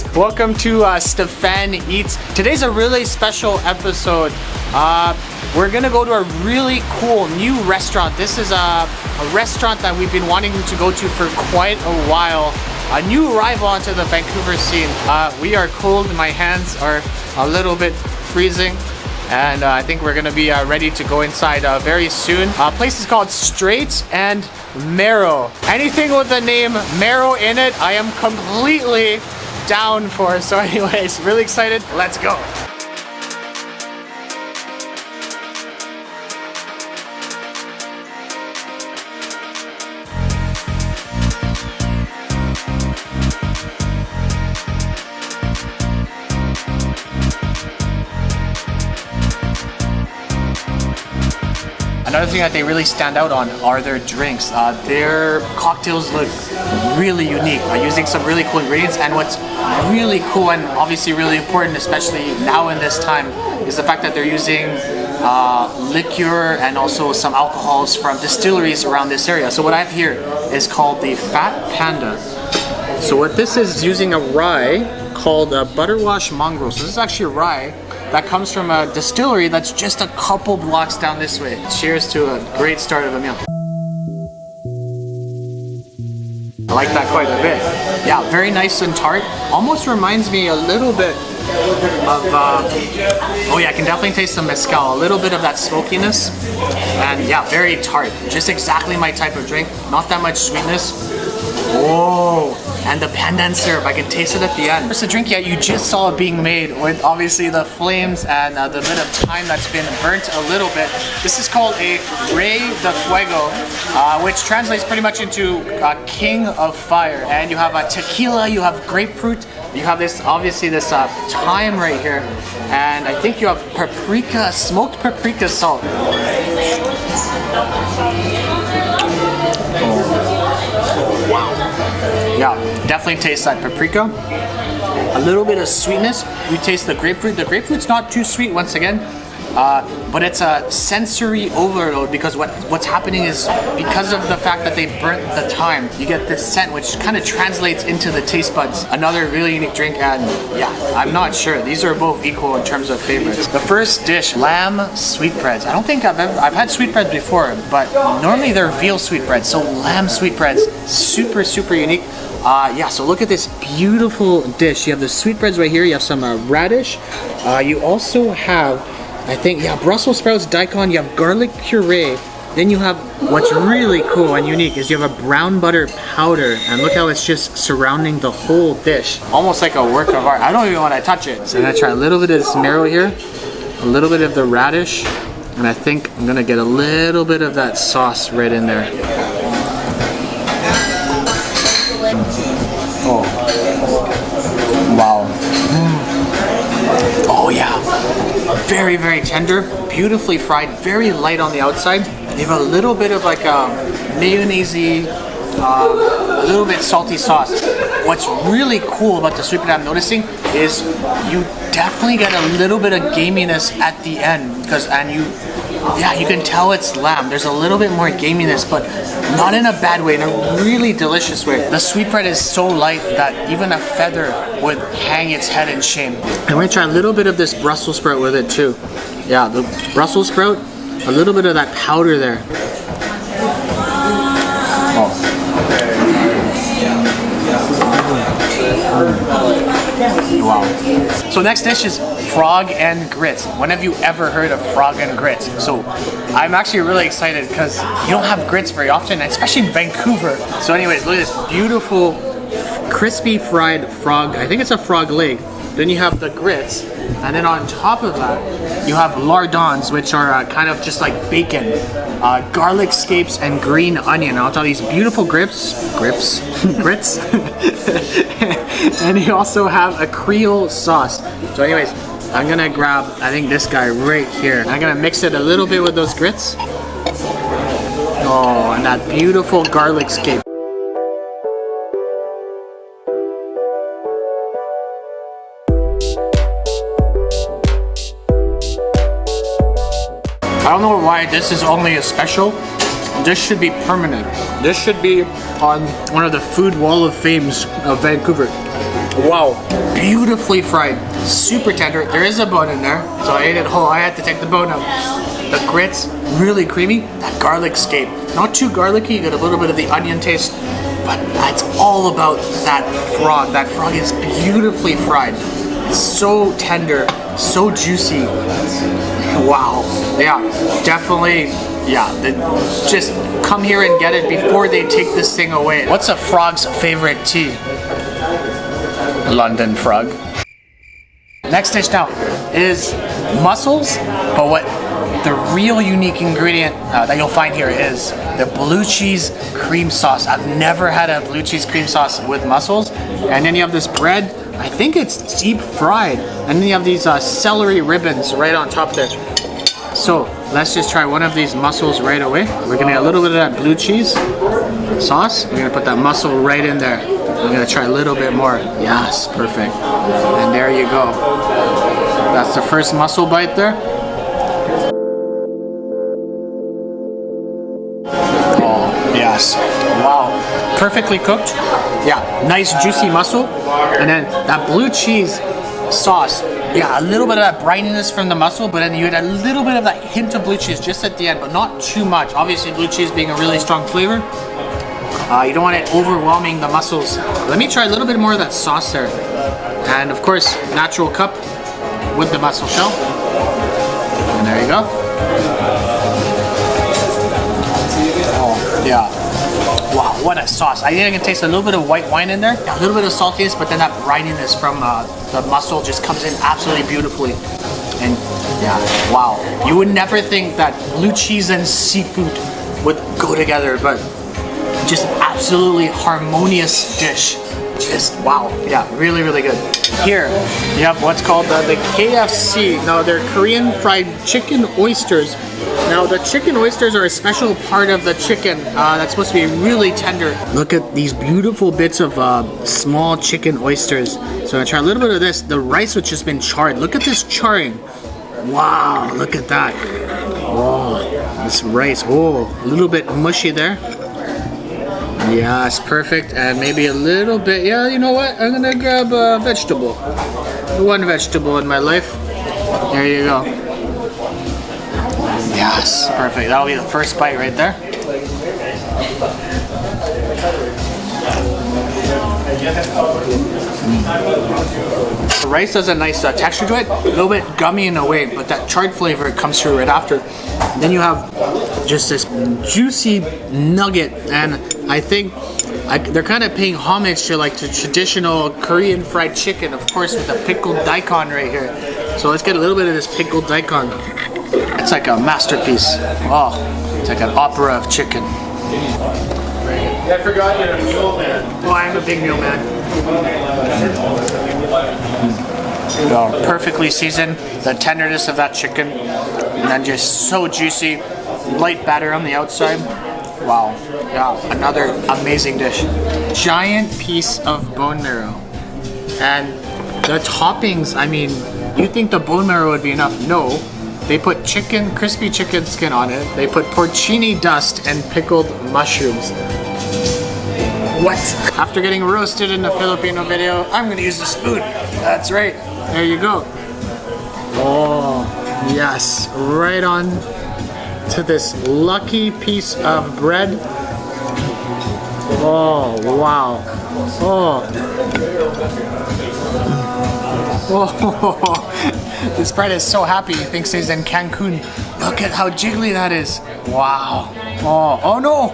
guys, welcome to Stefan Eats. Today's a really special episode. We're gonna go to a really cool new restaurant. This is a restaurant that we've been wanting to go to for quite a while. A new arrival onto the Vancouver scene. We are cold, my hands are a little bit freezing. And I think we're gonna be ready to go inside very soon. Place is called Straight and Marrow. Anything with the name Marrow in it, I am completely down for. So anyways, really excited, let's go. Another thing that they really stand out on are their drinks. Their cocktails look really unique, using some really cool ingredients. And what's really cool and obviously really important, especially now in this time, is the fact that they're using liquor and also some alcohols from distilleries around this area. So what I have here is called the Fat Panda. So what this is using a rye called Butterwash Mongrel. So this is actually a rye that comes from a distillery that's just a couple blocks down this way. Cheers to a great start of a meal. I like that quite a bit. Yeah, very nice and tart. Almost reminds me a little bit of, oh yeah, I can definitely taste the mezcal. A little bit of that smokiness. And yeah, very tart. Just exactly my type of drink. Not that much sweetness. Oh, and the pandan syrup, I can taste it at the end. It's a drink you just saw it being made with obviously the flames and the bit of time that's been burnt a little bit. This is called a Rey The Fuego, which translates pretty much into King of Fire. And you have a tequila, you have grapefruit, you have this, obviously this thyme right here. And I think you have paprika, smoked paprika salt. Wow. Yeah, definitely tastes that paprika. A little bit of sweetness. You taste the grapefruit. The grapefruit's not too sweet once again, but it's a sensory overload because what's happening is because of the fact that they burnt the thyme, you get this scent which kind of translates into the taste buds. Another really unique drink, and yeah, I'm not sure. These are both equal in terms of favorites. The first dish, lamb sweetbreads. I don't think I've had sweetbreads before, but normally they're veal sweetbreads. So lamb sweetbreads, super unique. Yeah, so look at this beautiful dish. You have the sweetbreads right here. You have some radish. You also have, I think, yeah, Brussels sprouts, daikon. You have garlic puree. Then you have what's really cool and unique is you have a brown butter powder, and look how it's just surrounding the whole dish. Almost like a work of art. I don't even want to touch it. So I'm gonna try a little bit of this marrow here, a little bit of the radish, and I think I'm gonna get a little bit of that sauce right in there. Oh, wow. Oh yeah, very tender, beautifully fried, very light on the outside. You have a little bit of like a mayonnaise-y, a little bit salty sauce. What's really cool about the sweetbread I'm noticing is you definitely get a little bit of gaminess at the end yeah, you can tell it's lamb. There's a little bit more gaminess, but not in a bad way, in a really delicious way. The sweetbread is so light that even a feather would hang its head in shame. I'm gonna try a little bit of this Brussels sprout with it too. Yeah, the Brussels sprout, a little bit of that powder there. Oh. Wow. So next dish is frog and grits. When have you ever heard of frog and grits? So I'm actually really excited because you don't have grits very often, especially in Vancouver. So anyways, look at this beautiful crispy fried frog. I think it's a frog leg. Then you have the grits, and then on top of that, you have lardons, which are kind of just like bacon, garlic scapes, and green onion. On top of these beautiful grits. And you also have a Creole sauce. So anyways, I'm gonna grab, I think this guy right here. I'm gonna mix it a little bit with those grits. Oh, and that beautiful garlic scape. I don't know why this is only a special. This should be permanent. This should be on one of the food wall of fames of Vancouver. Wow, beautifully fried, super tender. There is a bone in there, so I ate it whole. I had to take the bone out. The grits, really creamy. That garlic scape, not too garlicky. You get a little bit of the onion taste, but it's all about that frog. That frog is beautifully fried. It's so tender, so juicy. Wow, yeah, definitely. Yeah, just come here and get it before they take this thing away. What's a frog's favorite tea? London frog. Next dish now is mussels, but what the real unique ingredient that you'll find here is the blue cheese cream sauce. I've never had a blue cheese cream sauce with mussels. And then you have this bread, I think it's deep fried. And then you have these celery ribbons right on top there. So let's just try one of these mussels right away. We're gonna get a little bit of that blue cheese sauce. We're gonna put that mussel right in there. I'm gonna try a little bit more. Yes, perfect. And there you go. That's the first mussel bite there. Oh, yes. Wow. Perfectly cooked. Yeah, nice juicy mussel. And then that blue cheese sauce. Yeah, a little bit of that brininess from the mussel, but then you had a little bit of that hint of blue cheese just at the end, but not too much. Obviously, blue cheese being a really strong flavor. You don't want it overwhelming the mussels. Let me try a little bit more of that sauce there. And of course, natural cup with the mussel shell. And there you go. Oh, yeah. Wow, what a sauce. I think I can taste a little bit of white wine in there. A little bit of saltiness, but then that brininess from the mussel just comes in absolutely beautifully. And yeah, wow. You would never think that blue cheese and seafood would go together, but just absolutely harmonious dish. Just wow, yeah, really, really good. Here, you have what's called the KFC. Now, they're Korean fried chicken oysters. Now, the chicken oysters are a special part of the chicken that's supposed to be really tender. Look at these beautiful bits of small chicken oysters. So I'm gonna try a little bit of this. The rice which has been charred. Look at this charring. Wow, look at that. Oh, this rice. Oh, a little bit mushy there. Yes, perfect. And maybe a little bit, yeah, you know what? I'm gonna grab a vegetable. One vegetable in my life. There you go. Yes, perfect. That'll be the first bite right there. The rice has a nice texture to it, a little bit gummy in a way, but that charred flavor comes through right after. And then you have just this juicy nugget, and I think they're kind of paying homage to like the traditional Korean fried chicken, of course, with the pickled daikon right here. So let's get a little bit of this pickled daikon. It's like a masterpiece. Oh, it's like an opera of chicken. I forgot you're a mule man. Oh, I'm a big mule man. Perfectly seasoned, the tenderness of that chicken, and then just so juicy, light batter on the outside. Wow, yeah, another amazing dish. Giant piece of bone marrow. And the toppings, I mean, you'd think the bone marrow would be enough. No, they put chicken, crispy chicken skin on it. They put porcini dust and pickled mushrooms. What? After getting roasted in the Filipino video, I'm gonna use the spoon. That's right. There you go. Oh, yes. Right on to this lucky piece of bread. Oh, wow. Oh. Oh. This bread is so happy. He thinks he's in Cancun. Look at how jiggly that is. Wow. Oh, oh no.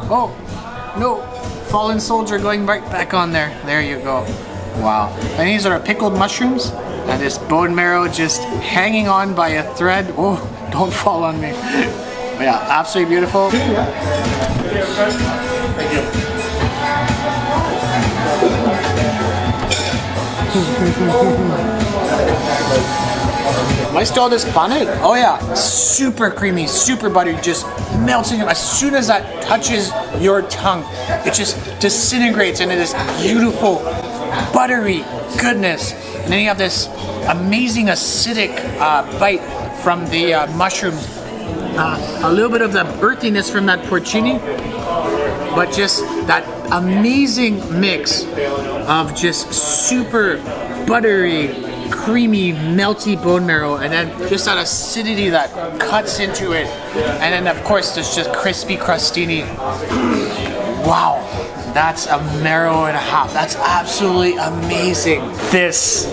Oh, no. Fallen soldier going right back on there. There you go. Wow. And these are pickled mushrooms. And this bone marrow just hanging on by a thread. Oh, don't fall on me. Yeah, absolutely beautiful. Thank you. Am I still on this planet? Oh yeah, super creamy, super buttery, just melting. As soon as that touches your tongue, it just disintegrates into this beautiful, buttery goodness. And then you have this amazing acidic bite from the mushrooms. A little bit of the earthiness from that porcini, but just that amazing mix of just super buttery, creamy, melty bone marrow, and then just that acidity that cuts into it, and then of course there's just crispy crostini. Wow, that's a marrow and a half. That's absolutely amazing. This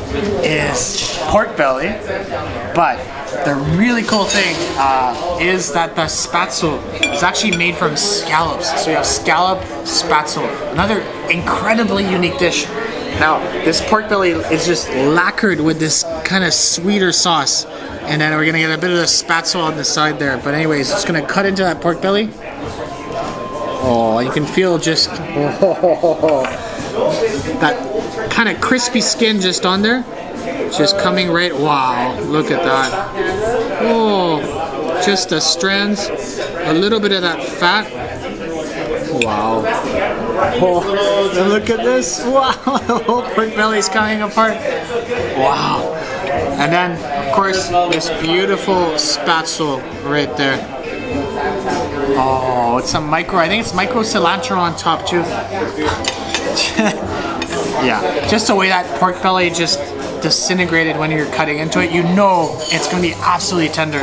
is pork belly, but the really cool thing is that the spatzel is actually made from scallops. So you have scallop spatzel, another incredibly unique dish. Now, this pork belly is just lacquered with this kind of sweeter sauce. And then we're gonna get a bit of the spatzel on the side there. But anyways, just gonna cut into that pork belly. Oh, you can feel just that kind of crispy skin just on there. Just coming right, wow, look at that. Oh, just the strands, a little bit of that fat. Wow. Oh, look at this. Wow, the whole pork belly's coming apart. Wow. And then, of course, this beautiful spatzel right there. Oh, it's some micro, I think it's micro cilantro on top too. Yeah, just the way that pork belly just disintegrated when you're cutting into it, you know it's going to be absolutely tender.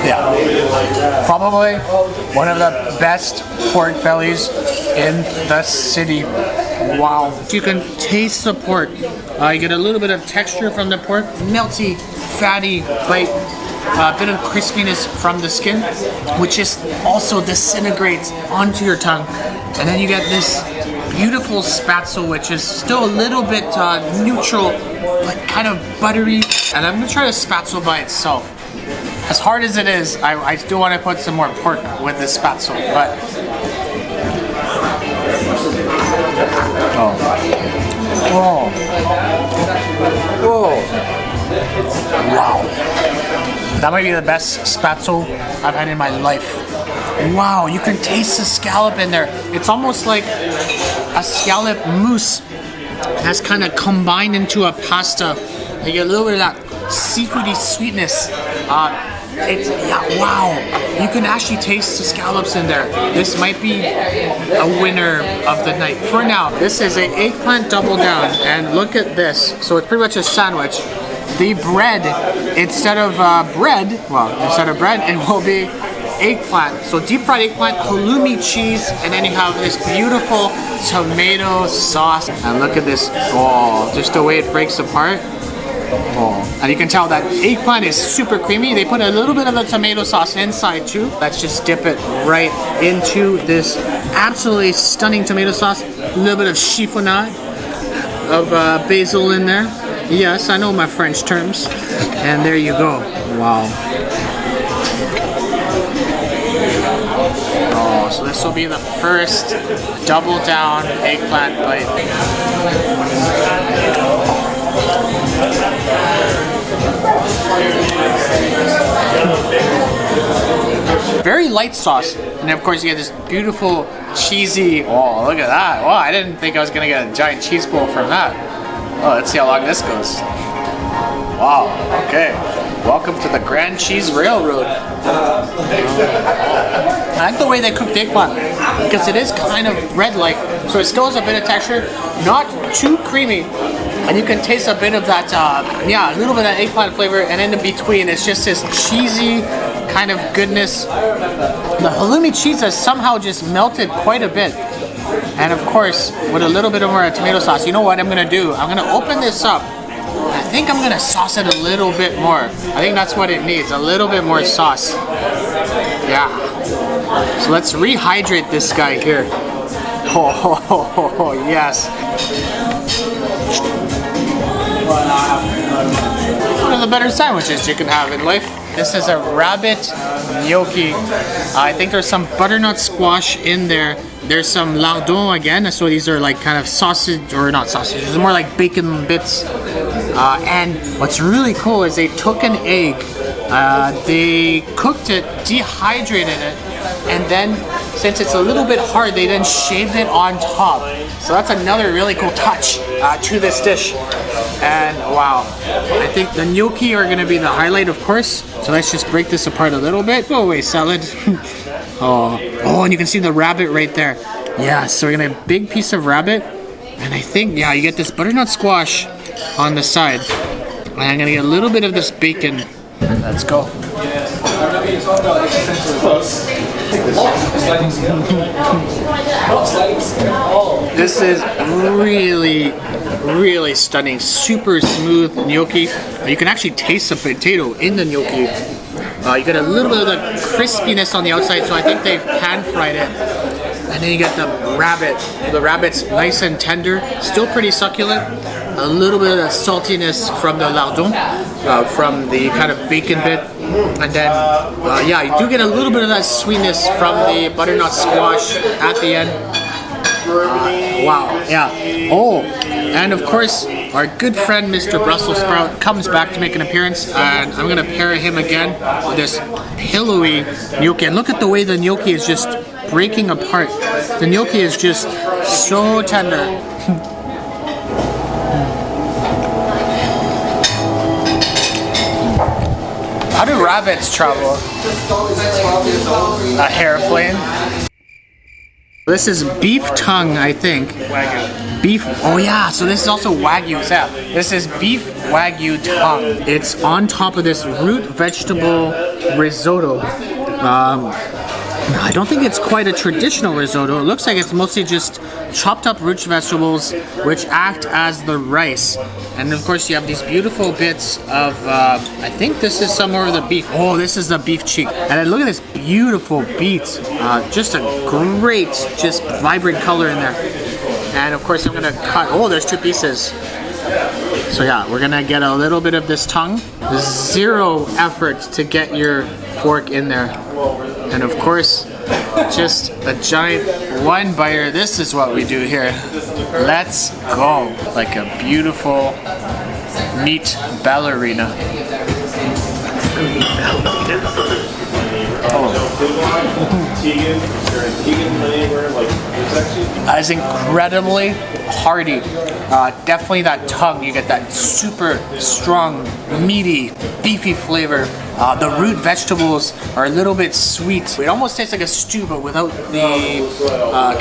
Yeah, probably one of the best pork bellies in the city. Wow. You can taste the pork. You get a little bit of texture from the pork, melty, fatty bite, a bit of crispiness from the skin, which just also disintegrates onto your tongue. And then you get this beautiful spatzel, which is still a little bit neutral, like kind of buttery. And I'm gonna try the spatzel by itself. As hard as it is, I still want to put some more pork with this spatzel, but wow, that might be the best spatzel I've had in my life. Wow, you can taste the scallop in there. It's almost like a scallop mousse that's kind of combined into a pasta. You get a little bit of that seafoody sweetness. Wow, you can actually taste the scallops in there. This might be a winner of the night. For now, this is an eggplant double down, and look at this. So it's pretty much a sandwich. The bread, instead of bread, it will be eggplant. So deep fried eggplant, halloumi cheese, and then you have this beautiful tomato sauce. And look at this, oh, just the way it breaks apart. Oh. And you can tell that eggplant is super creamy. They put a little bit of the tomato sauce inside too. Let's just dip it right into this absolutely stunning tomato sauce. A little bit of chiffonade of basil in there. Yes, I know my French terms. And there you go. Wow. Oh, so this will be the first double down eggplant bite. Very light sauce, and of course you get this beautiful cheesy. Oh, look at that! Wow, I didn't think I was gonna get a giant cheese bowl from that. Oh, let's see how long this goes. Wow. Okay. Welcome to the Grand Cheese Railroad. I like the way they cook the eggplant because it is kind of bread-like, so it still has a bit of texture, not too creamy. And you can taste a bit of that, a little bit of eggplant flavor, and in between it's just this cheesy kind of goodness. The halloumi cheese has somehow just melted quite a bit. And of course, with a little bit of more tomato sauce, you know what I'm gonna do? I'm gonna open this up. I think I'm gonna sauce it a little bit more. I think that's what it needs, a little bit more sauce. Yeah. So let's rehydrate this guy here. Oh, yes. One of the better sandwiches you can have in life. This is a rabbit gnocchi. I think there's some butternut squash in there. There's some lardon again, so these are like kind of sausage, or not sausage, it's more like bacon bits. And what's really cool is they took an egg, they cooked it, dehydrated it, and then since it's a little bit hard, they then shaved it on top. So that's another really cool touch to this dish. And wow, I think the gnocchi are gonna be the highlight, of course. So let's just break this apart a little bit. Go away, salad. Oh, and you can see the rabbit right there. Yeah, so we're gonna have a big piece of rabbit. And I think, yeah, you get this butternut squash on the side. And I'm gonna get a little bit of this bacon. Let's go. This is really stunning, super smooth gnocchi. You can actually taste the potato in the gnocchi. You get a little bit of the crispiness on the outside, so I think they've pan fried it. And then you get the rabbit. The rabbit's nice and tender, still pretty succulent. A little bit of the saltiness from the lardon, from the kind of bacon bit. And then, yeah, you do get a little bit of that sweetness from the butternut squash at the end. Wow, yeah. Oh, and of course, our good friend Mr. Brussels Sprout comes back to make an appearance, and I'm gonna pair him again with this pillowy gnocchi. And look at the way the gnocchi is just breaking apart. The gnocchi is just so tender. How do rabbits travel? A airplane? This is beef tongue, I think. Wagyu. Beef, oh yeah, so this is also Wagyu, yeah. This is beef Wagyu tongue. It's on top of this root vegetable risotto. I don't think it's quite a traditional risotto. It looks like it's mostly just chopped up root vegetables which act as the rice. And of course you have these beautiful bits of, I think this is some more of the beef. Oh, this is the beef cheek. And then look at this beautiful beet. Just a great, just vibrant color in there. And of course I'm gonna cut, oh, there's two pieces. So yeah, we're gonna get a little bit of this tongue. Zero effort to get your fork in there. And of course, just a giant one biter. This is what we do here. Let's go. Like a beautiful meat ballerina. That is incredibly hearty. Definitely that tongue, you get that super strong, meaty, beefy flavor. The root vegetables are a little bit sweet. It almost tastes like a stew, but without the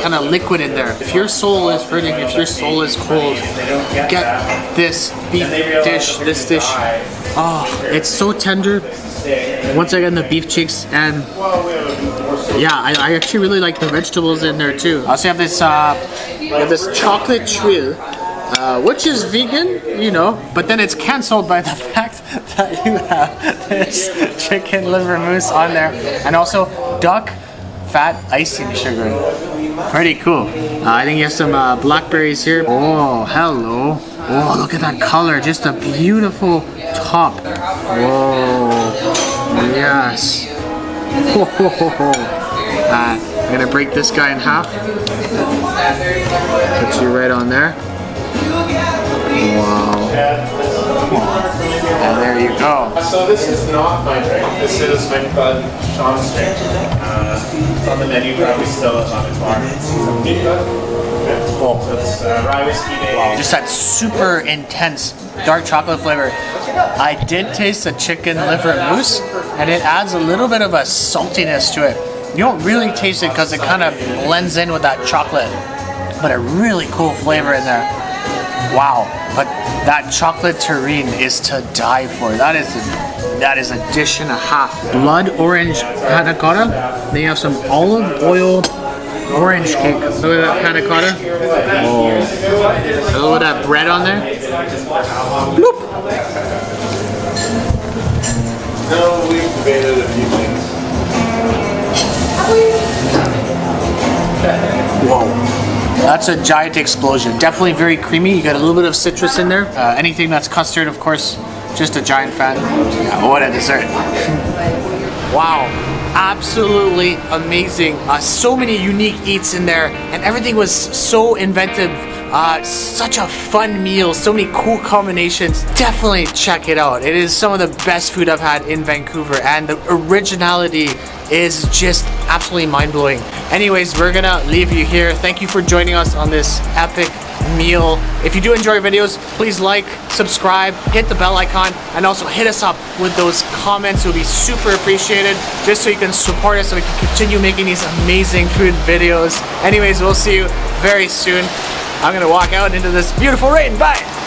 kind of liquid in there. If your soul is hurting, if your soul is cold, get this beef dish, this dish. Oh, it's so tender. Once again, the beef cheeks, and yeah, I actually really like the vegetables in there too. I also have this chocolate tuile, which is vegan, you know, but then it's cancelled by the fact that you have this chicken liver mousse on there, and also duck fat icing sugar. Pretty cool. I think you have some blackberries here. Oh, hello. Oh, look at that color. Just a beautiful top. Whoa. Yes. I'm gonna break this guy in half. Put you right on there. Wow. And there you go. So this is not my drink. This is my bud Sean's drink. It's on the menu, probably still on its bar. Oh. So it's rye whiskey day. Wow. Just that super intense dark chocolate flavor. I did taste the chicken liver mousse, and it adds a little bit of a saltiness to it. You don't really taste it because it kind of blends in with that chocolate, but a really cool flavor in there. Wow, but that chocolate terrine is to die for. That is a dish and a half. Blood orange panna cotta. Then you have some olive oil orange cake. Look at that panna cotta. Oh, a little bit of that bread on there. Bloop. No, we've debated a few things. Whoa. That's a giant explosion. Definitely very creamy. You got a little bit of citrus in there. Anything that's custard, of course, just a giant fan. Yeah, what a dessert. Wow. Absolutely amazing. So many unique eats in there, and everything was so inventive. Such a fun meal, so many cool combinations. Definitely check it out. It is some of the best food I've had in Vancouver, and the originality is just absolutely mind-blowing. Anyways, we're gonna leave you here. Thank you for joining us on this epic meal. If you do enjoy our videos, please like, subscribe, hit the bell icon, and also hit us up with those comments. It would be super appreciated, just so you can support us so we can continue making these amazing food videos. Anyways, we'll see you very soon. I'm gonna walk out into this beautiful rain. Bye!